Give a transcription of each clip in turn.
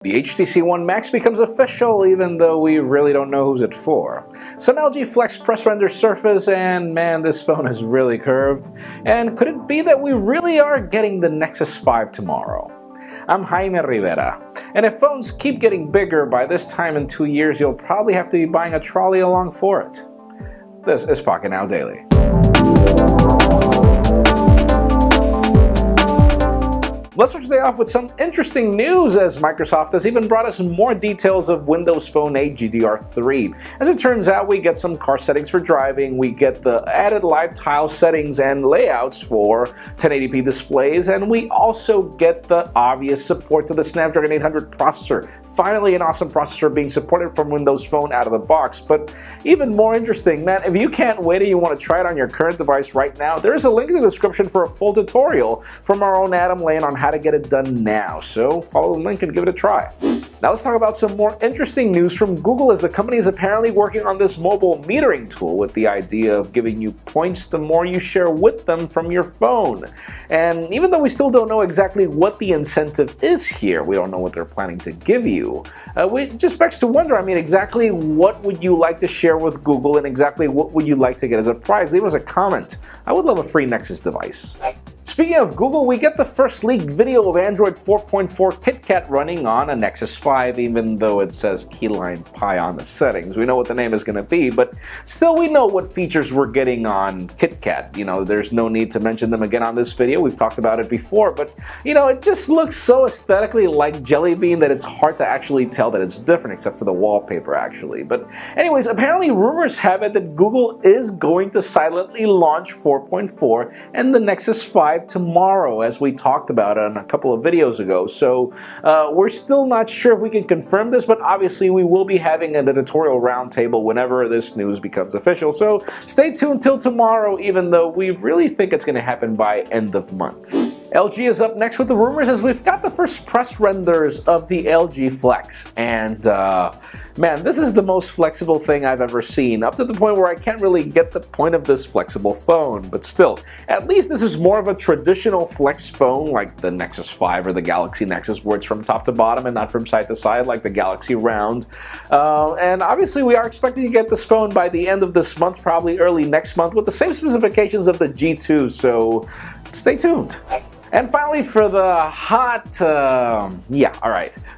The HTC One Max becomes official even though we really don't know who's it for. Some LG Flex press render surface and man, this phone is really curved. And could it be that we really are getting the Nexus 5 tomorrow? I'm Jaime Rivera, and if phones keep getting bigger, by this time in 2 years you'll probably have to be buying a trolley along for it. This is Pocketnow Daily. Let's start today off with some interesting news, as Microsoft has even brought us more details of Windows Phone 8 GDR3. As it turns out, we get some car settings for driving, we get the added live tile settings and layouts for 1080p displays, and we also get the obvious support to the Snapdragon 800 processor. Finally, an awesome processor being supported from Windows Phone out of the box. But even more interesting, man, if you can't wait and you want to try it on your current device right now, there is a link in the description for a full tutorial from our own Adam Lane on how to get it done now. So follow the link and give it a try. Now let's talk about some more interesting news from Google, as the company is apparently working on this mobile metering tool with the idea of giving you points the more you share with them from your phone. And even though we still don't know exactly what the incentive is here, we don't know what they're planning to give you. It just begs to wonder, exactly what would you like to share with Google and exactly what would you like to get as a prize? Leave us a comment. I would love a free Nexus device. Speaking of Google, we get the first leaked video of Android 4.4 KitKat running on a Nexus 5, even though it says Keyline Pi on the settings. We know what the name is going to be, but still we know what features we're getting on KitKat. There's no need to mention them again on this video. We've talked about it before, but it just looks so aesthetically like Jelly Bean that it's hard to actually tell that it's different, except for the wallpaper actually. But anyways, apparently rumors have it that Google is going to silently launch 4.4 and the Nexus 5 tomorrow, as we talked about on a couple of videos ago. So we're still not sure if we can confirm this, but obviously we will be having an editorial roundtable whenever this news becomes official. So stay tuned till tomorrow, even though we really think it's going to happen by end of month. LG is up next with the rumors, as we've got the first press renders of the LG Flex. And man, this is the most flexible thing I've ever seen, up to the point where I can't really get the point of this flexible phone. But still, at least this is more of a traditional flex phone like the Nexus 5 or the Galaxy Nexus, where it's from top to bottom and not from side to side like the Galaxy Round. And obviously we are expecting to get this phone by the end of this month, probably early next month, with the same specifications of the G2, so stay tuned. And finally, for the hot,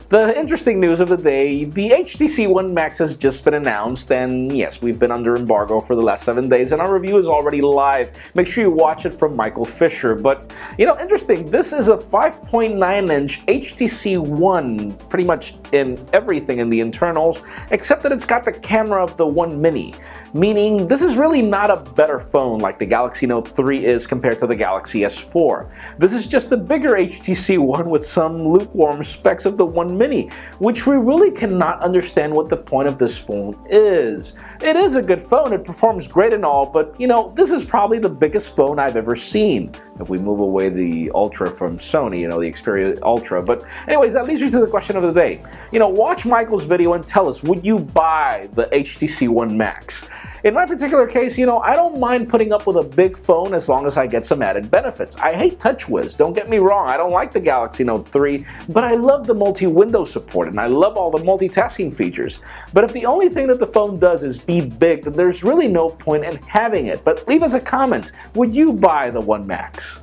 the interesting news of the day, the HTC One Max has just been announced, and yes, we've been under embargo for the last 7 days, and our review is already live. Make sure you watch it from Michael Fisher. But, interesting, this is a 5.9-inch HTC One, pretty much in everything in the internals, except that it's got the camera of the One Mini, meaning this is really not a better phone like the Galaxy Note 3 is compared to the Galaxy S4. This is just the bigger HTC One with some lukewarm specs of the One Mini, which we really cannot understand what the point of this phone is. It is a good phone, it performs great and all, but this is probably the biggest phone I've ever seen, if we move away the Ultra from Sony, the Xperia Ultra. But anyways, that leads me to the question of the day. Watch Michael's video and tell us, would you buy the HTC One Max? In my particular case, I don't mind putting up with a big phone as long as I get some added benefits. I hate TouchWiz, don't get me wrong, I don't like the Galaxy Note 3, but I love the multi-window support and I love all the multitasking features. But if the only thing that the phone does is be big, then there's really no point in having it. But leave us a comment, would you buy the One Max?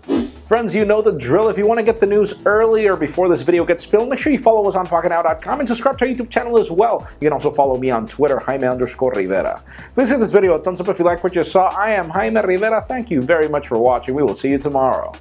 Friends, you know the drill. If you want to get the news early or before this video gets filmed, make sure you follow us on Pocketnow.com and subscribe to our YouTube channel as well. You can also follow me on Twitter, Jaime_Rivera. Please give this video a thumbs up if you like what you saw. I am Jaime Rivera. Thank you very much for watching. We will see you tomorrow.